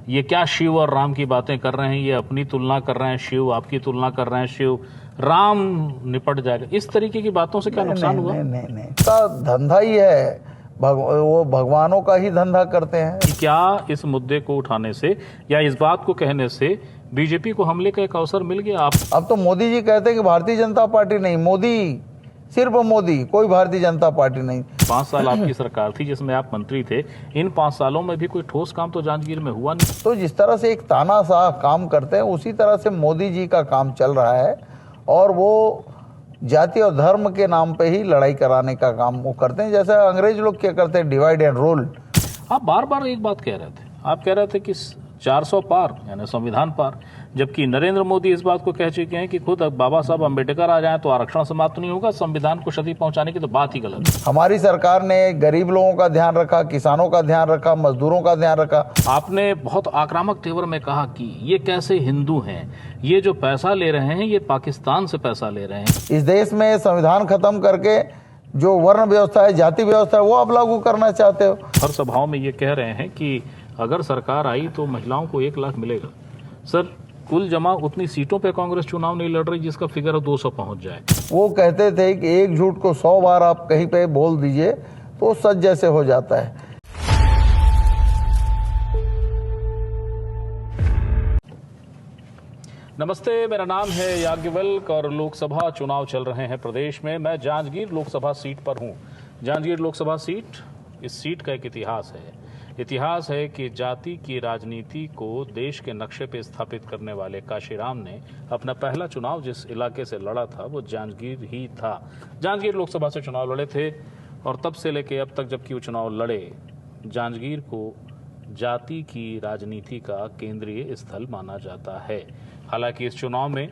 ये क्या शिव और राम की बातें कर रहे हैं, ये अपनी तुलना कर रहे हैं शिव, आपकी तुलना कर रहे हैं शिव, राम निपट जाएगा, इस तरीके की बातों से क्या नुकसान हुआ? नहीं, इसका धंधा ही है, वो भगवानों का ही धंधा करते हैं। कि क्या इस मुद्दे को उठाने से या इस बात को कहने से बीजेपी को हमले का एक अवसर मिल गया? आप अब तो मोदी जी कहते हैं कि भारतीय जनता पार्टी नहीं, मोदी, सिर्फ मोदी, कोई भारतीय जनता पार्टी नहीं। 5 साल आपकी सरकार थी जिसमें आप मंत्री थे, इन 5 सालों में भी कोई ठोस काम तो जांजगीर में हुआ नहीं। तो जिस तरह से एक तानाशाह काम करते हैं उसी तरह से मोदी जी का काम चल रहा है, और वो जाति और धर्म के नाम पे ही लड़ाई कराने का काम वो करते हैं, जैसे अंग्रेज लोग क्या करते हैं, डिवाइड एंड रूल। आप बार बार एक बात कह रहे थे, आप कह रहे थे कि 400 पार यानी संविधान पार, जबकि नरेंद्र मोदी इस बात को कह चुके हैं कि खुद बाबा साहब अम्बेडकर आ जाएं तो आरक्षण समाप्त नहीं होगा, संविधान को क्षति पहुंचाने की तो बात ही गलत है। हमारी सरकार ने गरीब लोगों का ध्यान रखा, किसानों का ध्यान रखा, मजदूरों का ध्यान रखा। आपने बहुत आक्रामक तेवर में कहा कि ये कैसे हिंदू हैं, ये जो पैसा ले रहे हैं ये पाकिस्तान से पैसा ले रहे हैं। इस देश में संविधान खत्म करके जो वर्ण व्यवस्था है, जाति व्यवस्था है, वो आप लागू करना चाहते हो। हर सभाओं में ये कह रहे हैं कि अगर सरकार आई तो महिलाओं को 1 लाख मिलेगा। सर, कुल जमा उतनी सीटों पे कांग्रेस चुनाव नहीं लड़ रही जिसका फिगर 200 पहुंच जाए। वो कहते थे कि एक झूठ को 100 बार आप कहीं पे बोल दीजिए तो सच जैसे हो जाता है। नमस्ते, मेरा नाम है याज्ञवल्क और लोकसभा चुनाव चल रहे हैं प्रदेश में। मैं जांजगीर लोकसभा सीट पर हूं। जांजगीर लोकसभा सीट, इस सीट का एक इतिहास है। इतिहास है कि जाति की राजनीति को देश के नक्शे पर स्थापित करने वाले काशीराम ने अपना पहला चुनाव जिस इलाके से लड़ा था वो जांजगीर ही था। जांजगीर लोकसभा से चुनाव लड़े थे और तब से लेके अब तक जबकि वो चुनाव लड़े, जांजगीर को जाति की राजनीति का केंद्रीय स्थल माना जाता है। हालांकि इस चुनाव में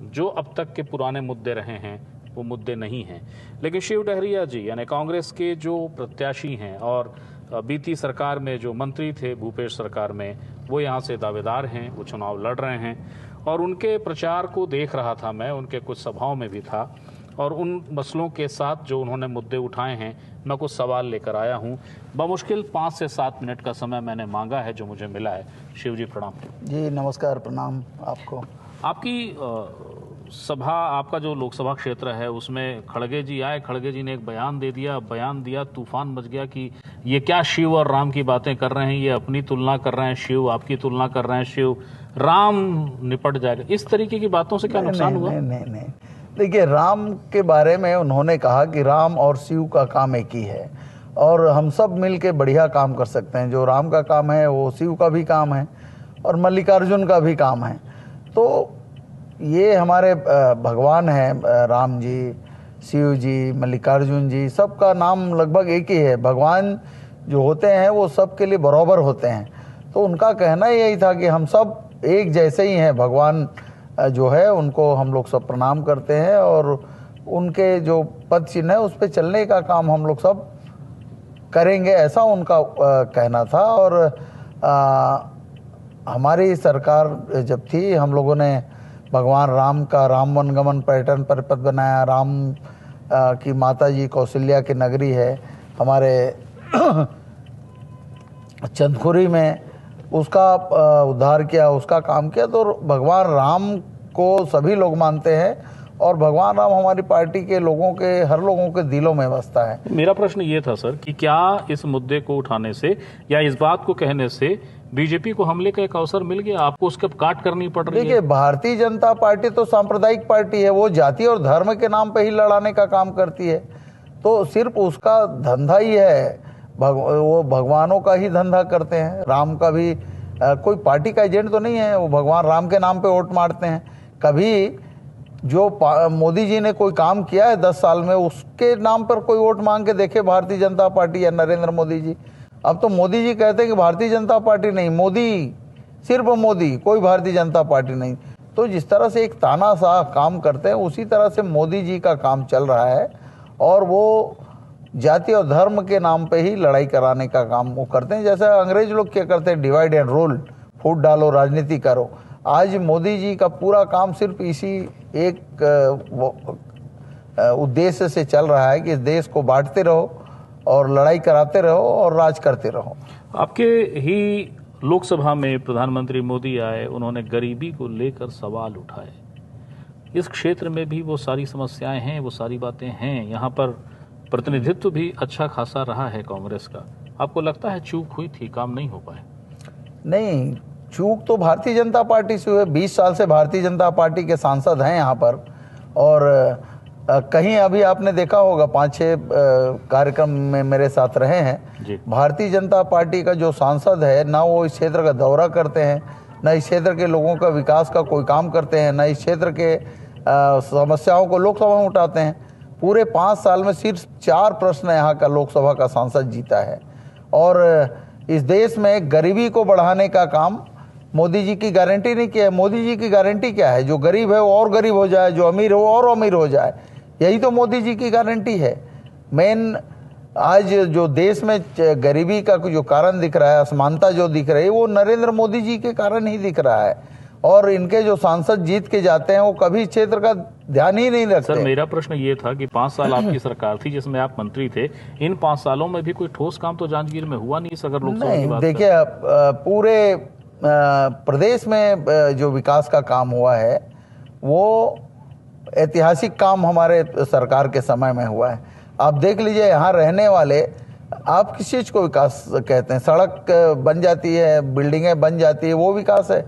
जो अब तक के पुराने मुद्दे रहे हैं वो मुद्दे नहीं हैं, लेकिन शिव डहरिया जी यानी कांग्रेस के जो प्रत्याशी हैं और बीती सरकार में जो मंत्री थे भूपेश सरकार में, वो यहाँ से दावेदार हैं, वो चुनाव लड़ रहे हैं। और उनके प्रचार को देख रहा था मैं, उनके कुछ सभाओं में भी था, और उन मसलों के साथ जो उन्होंने मुद्दे उठाए हैं मैं कुछ सवाल लेकर आया हूँ। बमुश्किल 5 से 7 मिनट का समय मैंने मांगा है, जो मुझे मिला है। शिव जी प्रणाम। जी नमस्कार, प्रणाम आपको। आपकी सभा, आपका जो लोकसभा क्षेत्र है उसमें खड़गे जी आए, खड़गे जी ने एक बयान दे दिया, बयान दिया, तूफान मच गया कि ये क्या शिव और राम की बातें कर रहे हैं, ये अपनी तुलना कर रहे हैं शिव, आपकी तुलना कर रहे हैं शिव, राम निपट जाएगा, इस तरीके की बातों से क्या नुकसान हुआ? नहीं, देखिए, राम के बारे में उन्होंने कहा कि राम और शिव का काम एक ही है और हम सब मिल के बढ़िया काम कर सकते हैं। जो राम का काम है वो शिव का भी काम है और मल्लिकार्जुन का भी काम है। तो ये हमारे भगवान हैं, राम जी, शिव जी, मल्लिकार्जुन जी, सबका नाम लगभग एक ही है। भगवान जो होते हैं वो सबके लिए बराबर होते हैं। तो उनका कहना यही था कि हम सब एक जैसे ही हैं। भगवान जो है उनको हम लोग सब प्रणाम करते हैं और उनके जो पद चिन्ह है उस पर चलने का काम हम लोग सब करेंगे, ऐसा उनका कहना था। और हमारी सरकार जब थी, हम लोगों ने भगवान राम का राम वनगमन पर्यटन परिपथ बनाया। राम की माता जी कौशल्या की नगरी है हमारे चंदखुरी में, उसका उद्धार किया, उसका काम किया। तो भगवान राम को सभी लोग मानते हैं और भगवान राम हमारी पार्टी के लोगों के, हर लोगों के दिलों में बसता है। मेरा प्रश्न ये था सर कि क्या इस मुद्दे को उठाने से या इस बात को कहने से बीजेपी को हमले का एक अवसर मिल गया, आपको उसके काट करनी पड़ रही है? देखिए, भारतीय जनता पार्टी तो सांप्रदायिक पार्टी है, वो जाति और धर्म के नाम पे ही लड़ाने का काम करती है। तो सिर्फ उसका धंधा ही है, वो भगवानों का ही धंधा करते हैं। राम का भी कोई पार्टी का एजेंट तो नहीं है, वो भगवान राम के नाम पे वोट मारते हैं। कभी जो मोदी जी ने कोई काम किया है 10 साल में, उसके नाम पर कोई वोट मांग के देखे भारतीय जनता पार्टी या नरेंद्र मोदी जी। अब तो मोदी जी कहते हैं कि भारतीय जनता पार्टी नहीं, मोदी, सिर्फ मोदी, कोई भारतीय जनता पार्टी नहीं। तो जिस तरह से एक तानाशाह काम करते हैं उसी तरह से मोदी जी का काम चल रहा है और वो जाति और धर्म के नाम पे ही लड़ाई कराने का काम वो करते हैं, जैसे अंग्रेज लोग क्या करते हैं, डिवाइड एंड रूल, फूट डालो राजनीति करो। आज मोदी जी का पूरा काम सिर्फ इसी एक उद्देश्य से चल रहा है कि इस देश को बांटते रहो और लड़ाई कराते रहो और राज करते रहो। आपके ही लोकसभा में प्रधानमंत्री मोदी आए, उन्होंने गरीबी को लेकर सवाल उठाए। इस क्षेत्र में भी वो सारी समस्याएं हैं, वो सारी बातें हैं। यहाँ पर प्रतिनिधित्व भी अच्छा खासा रहा है कांग्रेस का। आपको लगता है चूक हुई थी, काम नहीं हो पाए? नहीं, चूक तो भारतीय जनता पार्टी से हुए। 20 साल से भारतीय जनता पार्टी के सांसद हैं यहाँ पर, और कहीं अभी आपने देखा होगा 5-6 कार्यक्रम में मेरे साथ रहे हैं। भारतीय जनता पार्टी का जो सांसद है, ना वो इस क्षेत्र का दौरा करते हैं, ना इस क्षेत्र के लोगों का विकास का कोई काम करते हैं, ना इस क्षेत्र के समस्याओं को लोकसभा में उठाते हैं। पूरे 5 साल में सिर्फ 4 प्रश्न यहाँ का लोकसभा का सांसद जीता है। और इस देश में गरीबी को बढ़ाने का काम मोदी जी की गारंटी नहीं किया है। मोदी जी की गारंटी क्या है? जो गरीब है वो और गरीब हो जाए, जो अमीर हो और अमीर हो जाए, यही तो मोदी जी की गारंटी है। मेन आज जो देश में गरीबी का जो कारण दिख रहा है, असमानता जो दिख रही है, वो नरेंद्र मोदी जी के कारण ही दिख रहा है। और इनके जो सांसद जीत के जाते हैं वो कभी इस क्षेत्र का ध्यान ही नहीं रखते। सर, मेरा प्रश्न ये था कि 5 साल आपकी सरकार थी जिसमें आप मंत्री थे, इन 5 सालों में भी कोई ठोस काम तो जांजगीर में हुआ नहीं। अगर लोकसभा की बात देखिए, पूरे प्रदेश में जो विकास का काम हुआ है वो ऐतिहासिक काम हमारे सरकार के समय में हुआ है। आप देख लीजिए, यहाँ रहने वाले, आप किस चीज़ को विकास कहते हैं? सड़क बन जाती है, बिल्डिंगें बन जाती है, वो विकास है?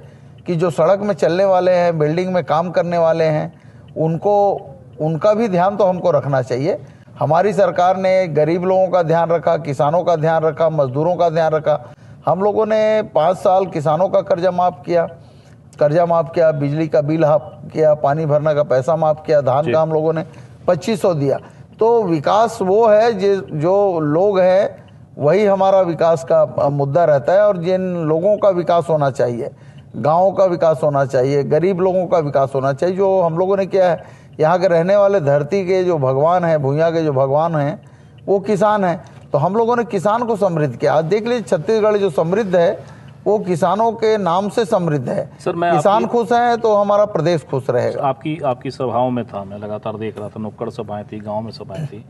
कि जो सड़क में चलने वाले हैं, बिल्डिंग में काम करने वाले हैं, उनका भी ध्यान तो हमको रखना चाहिए। हमारी सरकार ने गरीब लोगों का ध्यान रखा, किसानों का ध्यान रखा, मजदूरों का ध्यान रखा। हम लोगों ने 5 साल किसानों का कर्जा माफ़ किया, बिजली का बिल हाफ किया, पानी भरने का पैसा माफ़ किया, धान का हम लोगों ने 2500 दिया। तो विकास वो है जो लोग हैं, वही हमारा विकास का मुद्दा रहता है। और जिन लोगों का विकास होना चाहिए, गाँव का विकास होना चाहिए, गरीब लोगों का विकास होना चाहिए। जो हम लोगों ने किया है, यहाँ के रहने वाले धरती के जो भगवान हैं, भूया के जो भगवान हैं, वो किसान हैं। तो हम लोगों ने किसान को समृद्ध किया। आज देख लीजिए, छत्तीसगढ़ जो समृद्ध है वो किसानों के नाम से समृद्ध है। सर, मैं किसान खुश हैं तो हमारा प्रदेश खुश रहेगा। आपकी सभाओं में था, मैं लगातार देख रहा था, नुक्कड़ सभाएं थी, गांव में सभाएं थी।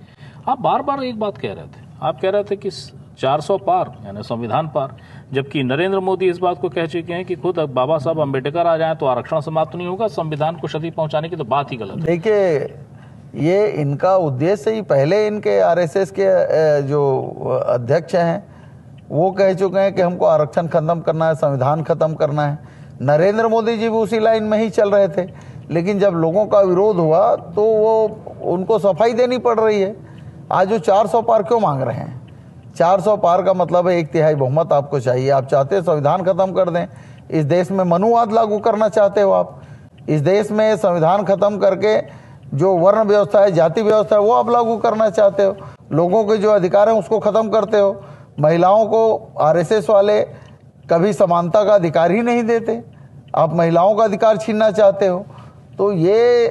आप बार बार एक बात कह रहे थे, आप कह रहे थे कि 400 पार यानी संविधान पार, जबकि नरेंद्र मोदी इस बात को कह चुके हैं कि खुद बाबा साहब अम्बेडकर आ जाएं तो आरक्षण समाप्त नहीं होगा, संविधान को क्षति पहुंचाने की तो बात ही गलत है। देखिए, ये इनका उद्देश्य ही पहले इनके आरएसएस के जो अध्यक्ष हैं वो कह चुके हैं कि हमको आरक्षण खत्म करना है, संविधान खत्म करना है। नरेंद्र मोदी जी भी उसी लाइन में ही चल रहे थे, लेकिन जब लोगों का विरोध हुआ तो वो उनको सफाई देनी पड़ रही है। आज वो 400 पार क्यों मांग रहे हैं? 400 पार का मतलब है 1/3 बहुमत आपको चाहिए। आप चाहते हैं संविधान खत्म कर दें, इस देश में मनुवाद लागू करना चाहते हो आप, इस देश में संविधान खत्म करके जो वर्ण व्यवस्था है, जाति व्यवस्था है, वो आप लागू करना चाहते हो। लोगों के जो अधिकार हैं उसको खत्म करते हो। महिलाओं को आरएसएस वाले कभी समानता का अधिकार ही नहीं देते, आप महिलाओं का अधिकार छीनना चाहते हो। तो ये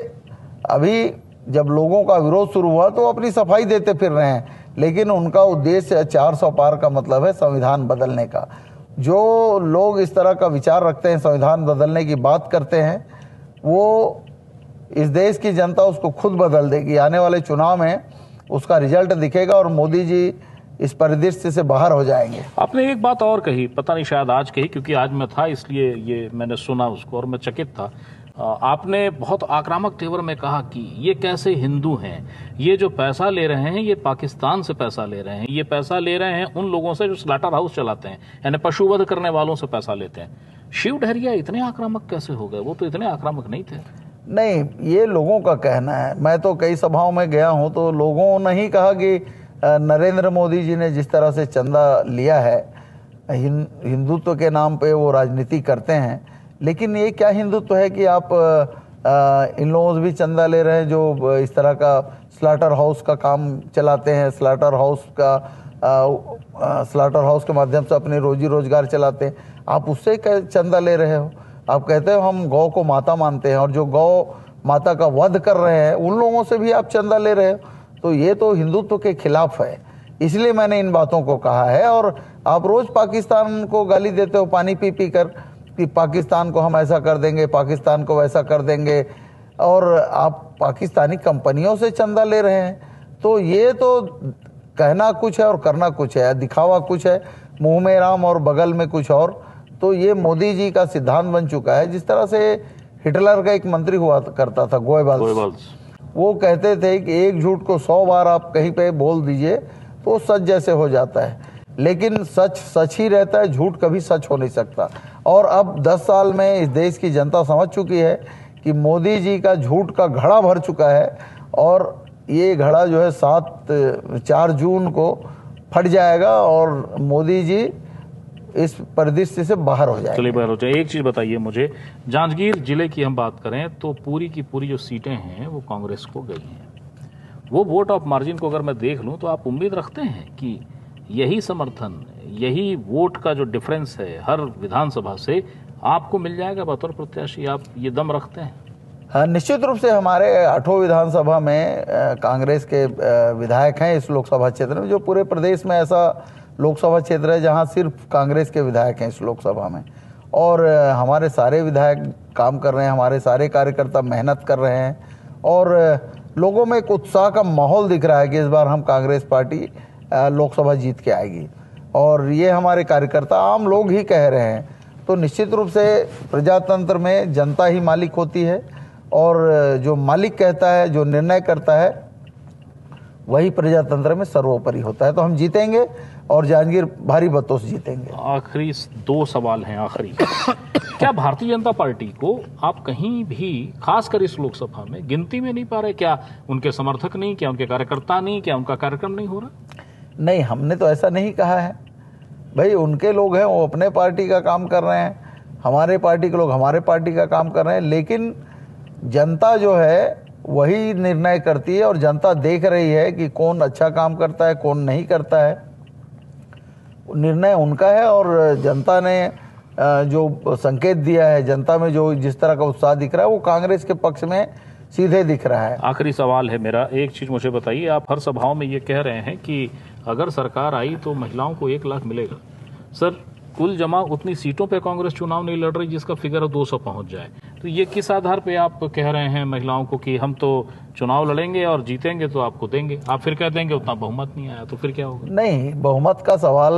अभी जब लोगों का विरोध शुरू हुआ तो अपनी सफाई देते फिर रहे हैं, लेकिन उनका उद्देश्य 400 पार का मतलब है संविधान बदलने का। जो लोग इस तरह का विचार रखते हैं, संविधान बदलने की बात करते हैं, वो इस देश की जनता उसको खुद बदल देगी। आने वाले चुनाव में उसका रिजल्ट दिखेगा और मोदी जी इस परिदृश्य से बाहर हो जाएंगे। आपने एक बात और कही, पता नहीं शायद आज कही, क्योंकि आज मैं था इसलिए ये मैंने सुना उसको और मैं चकित था। आपने बहुत आक्रामक तेवर में कहा कि ये कैसे हिंदू हैं, ये जो पैसा ले रहे हैं ये पाकिस्तान से पैसा ले रहे हैं, ये पैसा ले रहे हैं उन लोगों से जो स्लॉटर हाउस चलाते हैं, यानी पशुवध करने वालों से पैसा लेते हैं। शिव डहरिया इतने आक्रामक कैसे हो गए? वो तो इतने आक्रामक नहीं थे। नहीं, ये लोगों का कहना है। मैं तो कई सभाओं में गया हूँ तो लोगों ने ही कहा कि नरेंद्र मोदी जी ने जिस तरह से चंदा लिया है, हिंदुत्व के नाम पे वो राजनीति करते हैं। लेकिन ये क्या हिंदुत्व है कि आप इन लोगों से भी चंदा ले रहे हैं जो इस तरह का स्लॉटर हाउस का काम चलाते हैं, स्लॉटर हाउस के माध्यम से अपनी रोजी रोजगार चलाते हैं। आप उससे चंदा ले रहे हो। आप कहते हो हम गौ को माता मानते हैं, और जो गौ माता का वध कर रहे हैं उन लोगों से भी आप चंदा ले रहे हो। तो ये तो हिंदुत्व के खिलाफ है, इसलिए मैंने इन बातों को कहा है। और आप रोज पाकिस्तान को गाली देते हो पानी पी पी कर कि पाकिस्तान को हम ऐसा कर देंगे, पाकिस्तान को वैसा कर देंगे, और आप पाकिस्तानी कंपनियों से चंदा ले रहे हैं। तो ये तो कहना कुछ है और करना कुछ है, दिखावा कुछ है, मुंह में राम और बगल में कुछ और। तो ये मोदी जी का सिद्धांत बन चुका है। जिस तरह से हिटलर का एक मंत्री हुआ करता था गोएबल्स, वो कहते थे कि एक झूठ को 100 बार आप कहीं पे बोल दीजिए तो सच जैसे हो जाता है, लेकिन सच सच ही रहता है, झूठ कभी सच हो नहीं सकता। और अब 10 साल में इस देश की जनता समझ चुकी है कि मोदी जी का झूठ का घड़ा भर चुका है और ये घड़ा जो है 4 जून को फट जाएगा और मोदी जी इस परिदृश्य से बाहर हो जाएंगे। चलिए बाहर हो जाए। एक चीज बताइए मुझे, जांजगीर जिले की हम बात करें तो पूरी की पूरी जो सीटें हैं वो कांग्रेस को गई हैं। वो वोट ऑफ मार्जिन को अगर मैं देख लूं तो आप उम्मीद रखते हैं कि यही समर्थन, यही वोट का जो डिफरेंस है हर विधानसभा से आपको मिल जाएगा बतौर प्रत्याशी? आप ये दम रखते हैं? हाँ, निश्चित रूप से हमारे 8 विधानसभा में कांग्रेस के विधायक हैं इस लोकसभा क्षेत्र में। जो पूरे प्रदेश में ऐसा लोकसभा क्षेत्र है जहां सिर्फ कांग्रेस के विधायक हैं इस लोकसभा में, और हमारे सारे विधायक काम कर रहे हैं, हमारे सारे कार्यकर्ता मेहनत कर रहे हैं और लोगों में एक उत्साह का माहौल दिख रहा है कि इस बार हम कांग्रेस पार्टी लोकसभा जीत के आएगी, और ये हमारे कार्यकर्ता आम लोग ही कह रहे हैं। तो निश्चित रूप से प्रजातंत्र में जनता ही मालिक होती है और जो मालिक कहता है, जो निर्णय करता है, वही प्रजातंत्र में सर्वोपरि होता है। तो हम जीतेंगे और जांजगीर भारी मतों से जीतेंगे। आखिरी 2 सवाल हैं आखिरी। क्या भारतीय जनता पार्टी को आप कहीं भी, खासकर इस लोकसभा में, गिनती में नहीं पा रहे? क्या उनके समर्थक नहीं, क्या उनके कार्यकर्ता नहीं, क्या उनका कार्यक्रम नहीं हो रहा? नहीं, हमने तो ऐसा नहीं कहा है भाई। उनके लोग हैं, वो अपने पार्टी का काम कर रहे हैं, हमारे पार्टी के लोग हमारे पार्टी का काम कर रहे हैं, लेकिन जनता जो है वही निर्णय करती है और जनता देख रही है कि कौन अच्छा काम करता है, कौन नहीं करता है। निर्णय उनका है और जनता ने जो संकेत दिया है, जनता में जो जिस तरह का उत्साह दिख रहा है वो कांग्रेस के पक्ष में सीधे दिख रहा है। आखिरी सवाल है मेरा, एक चीज मुझे बताइए, आप हर सभाओं में ये कह रहे हैं कि अगर सरकार आई तो महिलाओं को 1 लाख मिलेगा। सर, कुल जमा उतनी सीटों पे कांग्रेस चुनाव नहीं लड़ रही जिसका फिगर 200 पहुंच जाए, तो ये किस आधार पे आप कह रहे हैं महिलाओं को कि हम तो चुनाव लड़ेंगे और जीतेंगे तो आपको देंगे? आप फिर कह देंगे उतना बहुमत नहीं आया तो फिर क्या होगा? नहीं, बहुमत का सवाल,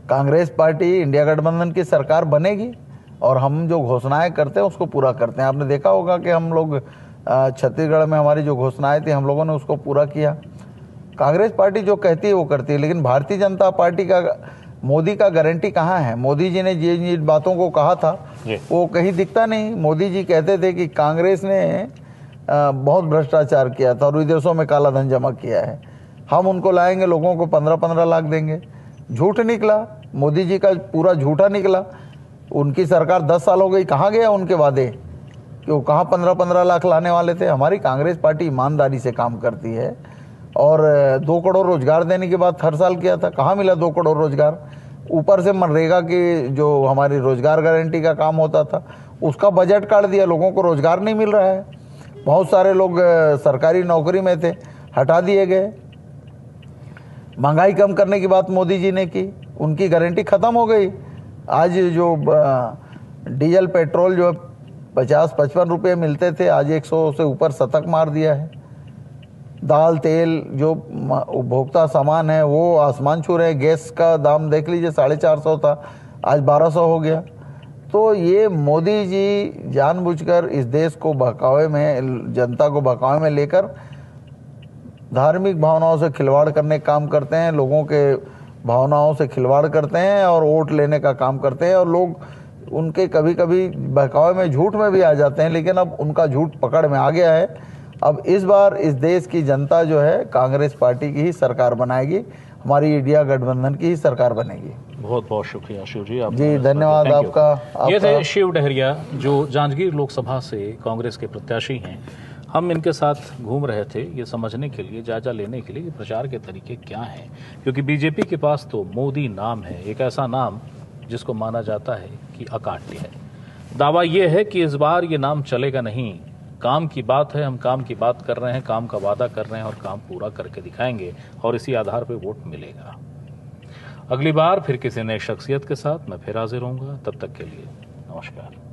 कांग्रेस पार्टी इंडिया गठबंधन की सरकार बनेगी और हम जो घोषणाएं करते हैं उसको पूरा करते हैं। आपने देखा होगा कि हम लोग छत्तीसगढ़ में हमारी जो घोषणाएं थी हम लोगों ने उसको पूरा किया। कांग्रेस पार्टी जो कहती है वो करती है, लेकिन भारतीय जनता पार्टी का, मोदी का गारंटी कहाँ है? मोदी जी ने जिन बातों को कहा था वो कहीं दिखता नहीं। मोदी जी कहते थे कि कांग्रेस ने बहुत भ्रष्टाचार किया था और विदेशों में काला धन जमा किया है, हम उनको लाएंगे, लोगों को 15-15 लाख देंगे। झूठ निकला, मोदी जी का पूरा झूठा निकला। उनकी सरकार 10 साल हो गई, कहाँ गया उनके वादे कि वो कहाँ 15-15 लाख लाने वाले थे? हमारी कांग्रेस पार्टी ईमानदारी से काम करती है और 2 करोड़ रोजगार देने की बात हर साल किया था, कहाँ मिला 2 करोड़ रोजगार? ऊपर से मनरेगा की जो हमारी रोजगार गारंटी का काम होता था उसका बजट काट दिया, लोगों को रोजगार नहीं मिल रहा है। बहुत सारे लोग सरकारी नौकरी में थे, हटा दिए गए। महंगाई कम करने की बात मोदी जी ने की, उनकी गारंटी खत्म हो गई। आज जो डीजल पेट्रोल जो 50-55 रुपये मिलते थे, आज 100 से ऊपर शतक मार दिया है। दाल तेल जो उपभोक्ता सामान है वो आसमान छू रहे हैं। गैस का दाम देख लीजिए, 450 था, आज 1200 हो गया। तो ये मोदी जी जानबूझकर इस देश को बहकावे में, जनता को बहकावे में लेकर धार्मिक भावनाओं से खिलवाड़ करने का काम करते हैं, लोगों के भावनाओं से खिलवाड़ करते हैं और वोट लेने का काम करते हैं। और लोग उनके कभी कभी बहकावे में, झूठ में भी आ जाते हैं, लेकिन अब उनका झूठ पकड़ में आ गया है। अब इस बार इस देश की जनता जो है कांग्रेस पार्टी की ही सरकार बनाएगी, हमारी इंडिया गठबंधन की ही सरकार बनेगी। बहुत बहुत शुक्रिया शिव जी, आप जी धन्यवाद आपका। ये थे शिव डहरिया जो जांजगीर लोकसभा से कांग्रेस के प्रत्याशी हैं। हम इनके साथ घूम रहे थे ये समझने के लिए, जायजा लेने के लिए कि प्रचार के तरीके क्या हैं, क्योंकि बीजेपी के पास तो मोदी नाम है, एक ऐसा नाम जिसको माना जाता है कि अकाट्य है। दावा ये है कि इस बार ये नाम चलेगा नहीं, काम की बात है, हम काम की बात कर रहे हैं, काम का वादा कर रहे हैं और काम पूरा करके दिखाएंगे और इसी आधार पर वोट मिलेगा। अगली बार फिर किसी नए शख्सियत के साथ मैं फिर हाजिर होऊंगा, तब तक के लिए नमस्कार।